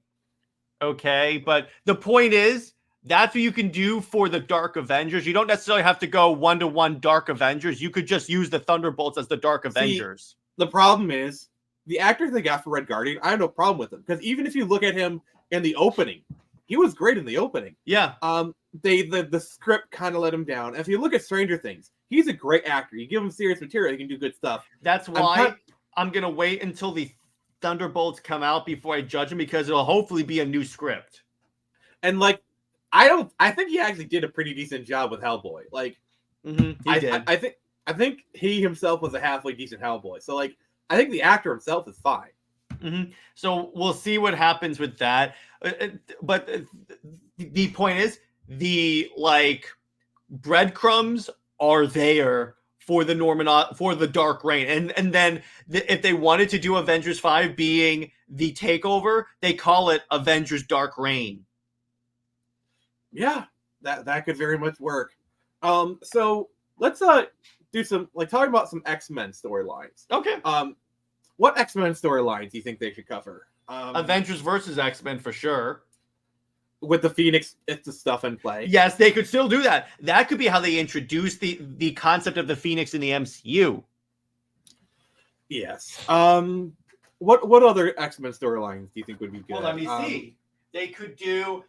okay, but the point is, that's what you can do for the Dark Avengers. You don't necessarily have to go 1-to-1 Dark Avengers. You could just use the Thunderbolts as the Dark Avengers. The problem is, the actor they got for Red Guardian, I have no problem with him. Because even if you look at him in the opening, he was great in the opening. Yeah. The script kind of let him down. If you look at Stranger Things, he's a great actor. You give him serious material, he can do good stuff. That's why I'm going to wait until the Thunderbolts come out before I judge him, because it'll hopefully be a new script. And like, I think he actually did a pretty decent job with Hellboy. Like, He did. I think he himself was a halfway decent Hellboy. So like, I think the actor himself is fine. So we'll see what happens with that. But the point is, the like breadcrumbs are there for the Dark Reign, and then if they wanted to do Avengers 5 being the takeover, they call it Avengers Dark Reign. Yeah, that could very much work. So let's do some talking about some X-Men storylines. Okay. What X-Men storylines do you think they should cover? Avengers versus X-Men for sure. With the Phoenix, it's the stuff in play. Yes, they could still do that. That could be how they introduce the concept of the Phoenix in the MCU. Yes. What other X-Men storylines do you think would be good? Well, let me see. They could do.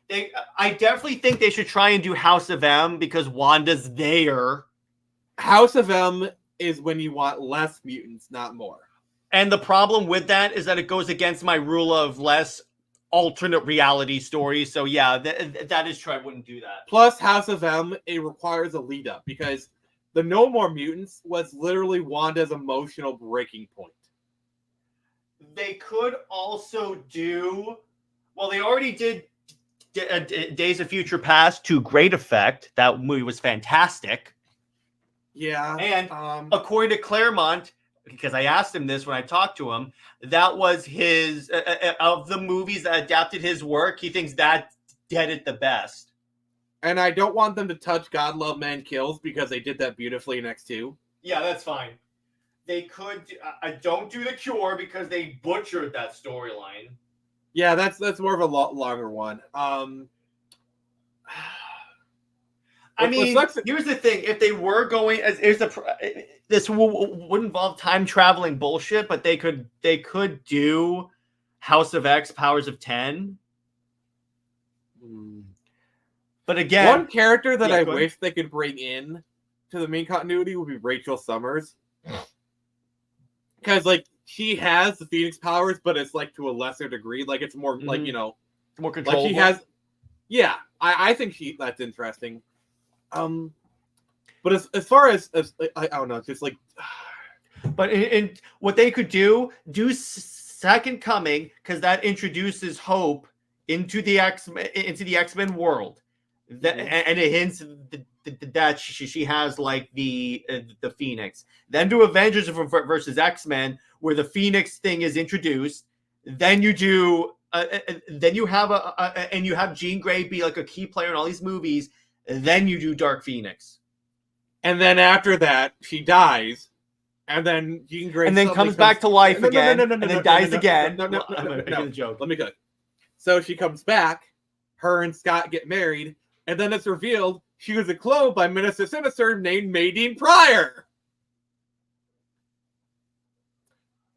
I definitely think they should try and do House of M, because Wanda's there. House of M is when you want less mutants, not more. And the problem with that is that it goes against my rule of less alternate reality stories. So yeah, that is true. I wouldn't do that. Plus, House of M, it requires a lead up, because the No More Mutants was literally Wanda's emotional breaking point. They could also do. Well, they already did Days of Future Past to great effect. That movie was fantastic. Yeah. And according to Claremont, because I asked him this when I talked to him, that was his, of the movies that adapted his work, he thinks that did it the best. And I don't want them to touch God Love Man Kills, because they did that beautifully in X2. Yeah, that's fine. They could, I don't do The Cure, because they butchered that storyline. Yeah, that's more of a longer one. I mean, here's the thing: if they were going, this would involve time traveling bullshit, but they could do House of X, Powers of 10. But again, one character that I wish they could bring in to the main continuity would be Rachel Summers, because like she has the Phoenix powers, but it's like to a lesser degree. Like it's more like more control. Like she has, yeah. I think that's interesting. But as far as I don't know, just like. But in what they could do Second Coming, because that introduces Hope into the X-Men world, and it hints that she has like the Phoenix. Then do Avengers versus X-Men, where the Phoenix thing is introduced. Then you do, then you have and you have Jean Grey be like a key player in all these movies. Then you do Dark Phoenix, and then after that she dies, and then Jean Grey and then comes back to life again, and then dies again. No, a joke. Let me go. So she comes back. Her and Scott get married, and then it's revealed she was a clone by Minister Sinister named Maydeen Pryor.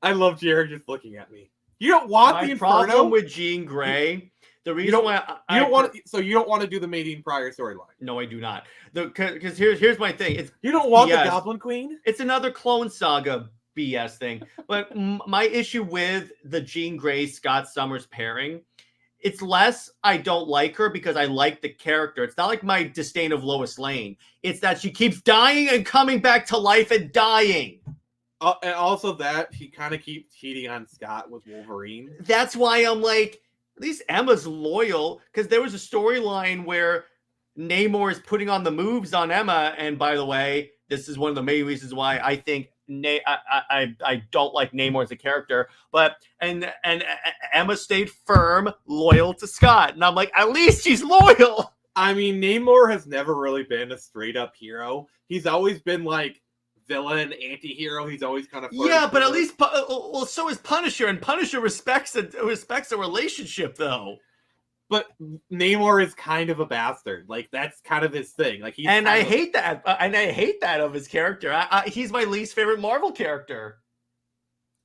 I love Jared just looking at me. You don't want the Inferno? Problem with Jean Grey. The reason you don't want to do the Maydeen Pryor storyline. No, I do not. Because here's my thing. You don't want the Goblin Queen? It's another Clone Saga BS thing. But my issue with the Jean Grey Scott Summers pairing, it's less I don't like her because I like the character. It's not like my disdain of Lois Lane. It's that she keeps dying and coming back to life and dying. And also that she kind of keeps cheating on Scott with Wolverine. That's why I'm like, at least Emma's loyal, because there was a storyline where Namor is putting on the moves on Emma, and by the way, this is one of the main reasons why I think I don't like Namor as a character. But and Emma stayed firm, loyal to Scott, and I'm like, at least she's loyal. I mean, Namor has never really been a straight up hero. He's always been like villain, anti-hero. He's always kind of Yeah, but at least well, so is Punisher, and Punisher respects a relationship though. But Namor is kind of a bastard. Like that's kind of his thing. Like I hate that. And I hate that of his character. He's my least favorite Marvel character.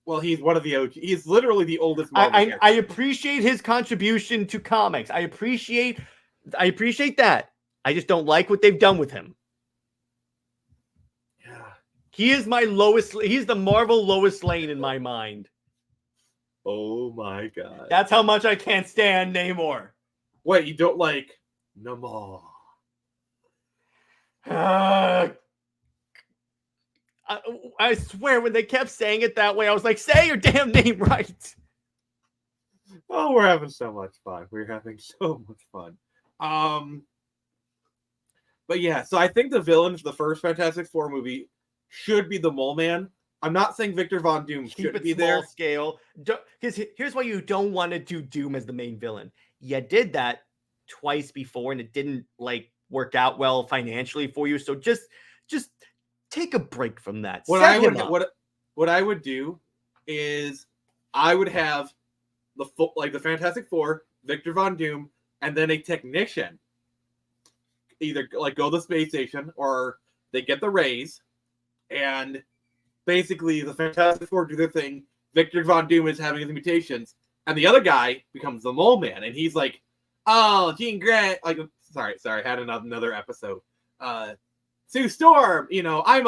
Well, he's one of the OG. He's literally the oldest Marvel character. I appreciate his contribution to comics. I appreciate that. I just don't like what they've done with him. Yeah. He is my lowest. He's the Marvel Lois Lane in my mind. Oh my god. That's how much I can't stand Namor. Wait, you don't like Namor? I swear, when they kept saying it that way, I was like, say your damn name right. Oh, we're having so much fun. We're having so much fun. But yeah, so I think the villain for the first Fantastic Four movie should be the Mole Man. I'm not saying Victor Von Doom should be there. Small scale. Because here's why you don't want to do Doom as the main villain. You did that twice before, and it didn't like work out well financially for you. So just take a break from that. What I would do is I would have the Fantastic Four, Victor Von Doom, and then a technician either like go to the space station or they get the raise, and basically the Fantastic Four do their thing. Victor Von Doom is having his mutations, and the other guy becomes the Mole Man, and he's like, "Oh, Jean Grey." Like, sorry, I had another episode. Sue Storm, I'm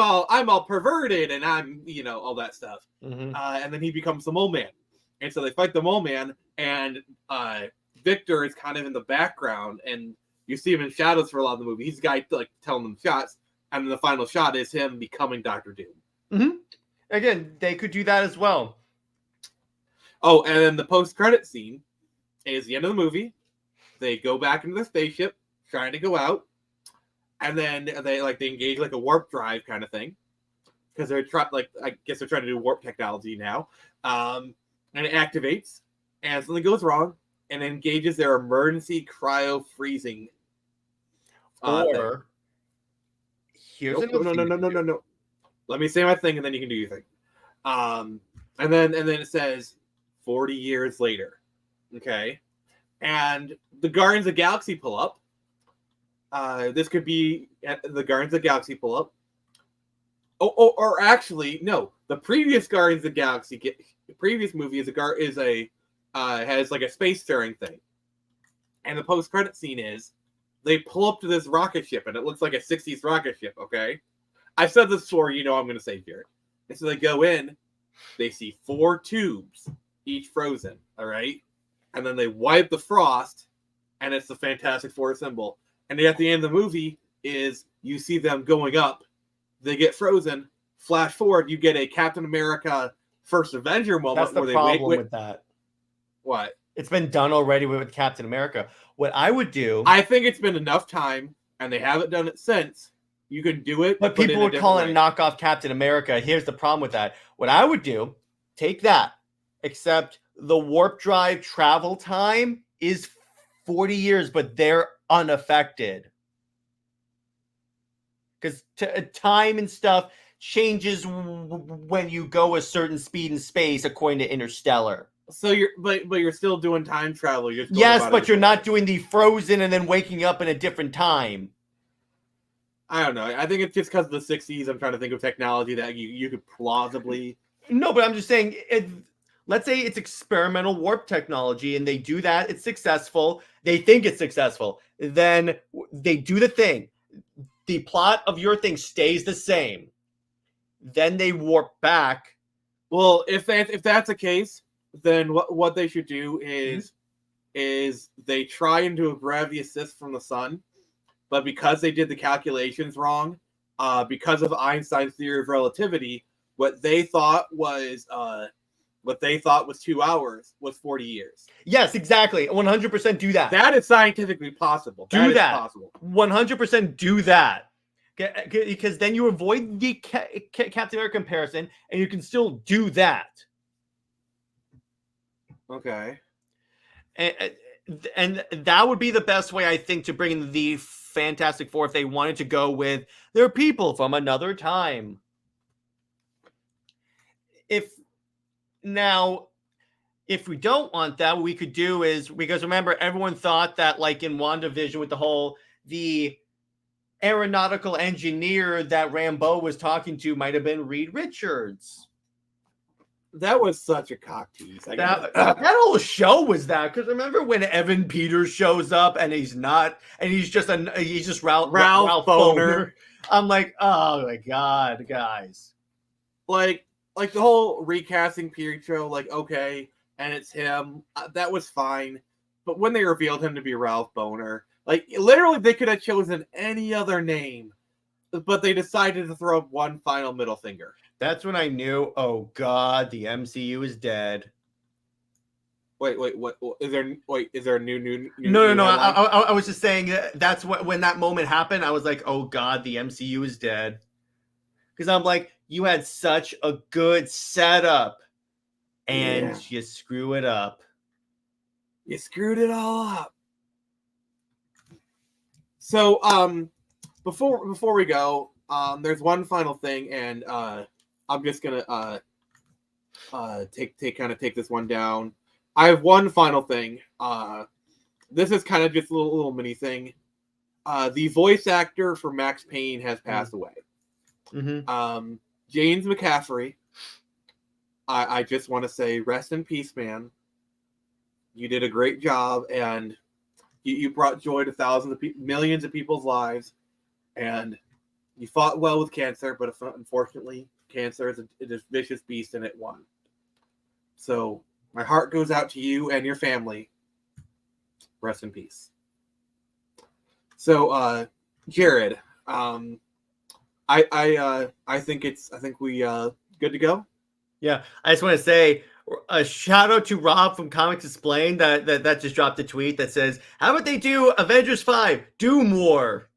all perverted, and I'm, all that stuff. Mm-hmm. And then he becomes the Mole Man, and so they fight the Mole Man, and Victor is kind of in the background, and you see him in shadows for a lot of the movie. He's the guy like telling them shots, and then the final shot is him becoming Dr. Doom. Mm-hmm. Again, they could do that as well. Oh, and then the post-credit scene is the end of the movie. They go back into the spaceship, trying to go out, and then they engage like a warp drive kind of thing, because they're I guess they're trying to do warp technology now, and it activates, and something goes wrong, and it engages their emergency cryo freezing. Here's no. Let me say my thing, and then you can do your thing. And then it says 40 years later. Okay. And the Guardians of the Galaxy pull up. This could be the Guardians of the Galaxy pull up. Or actually, no. The previous Guardians of the Galaxy, the previous movie has like a space-faring thing. And the post-credit scene is they pull up to this rocket ship, and it looks like a 60s rocket ship, okay? I've said this before, I'm going to say here. And so they go in, they see 4 tubes, each frozen, all right? And then they wipe the frost, and it's the Fantastic Four symbol. And at the end of the movie is you see them going up, they get frozen, flash forward, you get a Captain America First Avenger moment. That's the where problem with that. What? It's been done already with Captain America. What I would do... I think it's been enough time, and they haven't done it since. You can do it. But people would call it a knockoff Captain America. Here's the problem with that. What I would do, take that, except the warp drive travel time is 40 years, but they're unaffected. Because time and stuff changes when you go a certain speed in space, according to Interstellar. So you're still doing time travel. Yes, but you're not doing the frozen and then waking up in a different time. I don't know. I think it's just because of the 60s. I'm trying to think of technology that you could plausibly... No, but I'm just saying, let's say it's experimental warp technology, and they do that. It's successful. They think it's successful. Then they do the thing. The plot of your thing stays the same. Then they warp back. Well, if that's the case, then what they should do is they try and do a gravity assist from the sun. But because they did the calculations wrong, because of Einstein's theory of relativity, what they thought was what they thought was 2 hours was 40 years. Yes, exactly. 100% do that. That is scientifically possible. Do Is that. possible. 100% do that. Because then you avoid the Captain America comparison, and you can still do that. Okay. And that would be the best way, I think, to bring in the Fantastic Four if they wanted to go with their people from another time. If we don't want that, what we could do is, because remember, everyone thought that, like in WandaVision with the aeronautical engineer that Rambeau was talking to might have been Reed Richards. That was such a cock tease. That whole show was that, because remember when Evan Peters shows up and he's just Ralph Boner. I'm like, oh my god, guys. Like the whole recasting Pietro, like, okay, and it's him. That was fine. But when they revealed him to be Ralph Boner, like, literally they could have chosen any other name, but they decided to throw up one final middle finger. That's when I knew, oh god, the MCU is dead. Wait, what is there? Wait, is there a new? No. I was just saying that's when that moment happened. I was like, oh god, the MCU is dead. Because I'm like, you had such a good setup, and you screw it up. You screwed it all up. So, before we go, there's one final thing, and I'm just gonna take this one down. I have one final thing. This is kind of just a little mini thing. The voice actor for Max Payne has passed away. Mm-hmm. James McCaffrey. I just want to say, rest in peace, man. You did a great job, and you brought joy to millions of people's lives, and you fought well with cancer, but unfortunately, cancer is a vicious beast, and it won. So my heart goes out to you and your family. Rest in peace. So, Jared, I think we good to go. Yeah, I just want to say a shout out to Rob from Comics Explained that just dropped a tweet that says, "How about they do Avengers 5 Doom War?"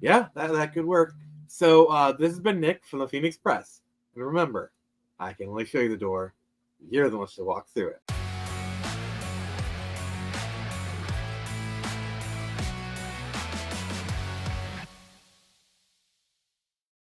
Yeah, that could work. So this has been Nick from the Phoenix Press, and remember, I can only show you the door. You're the one to walk through it.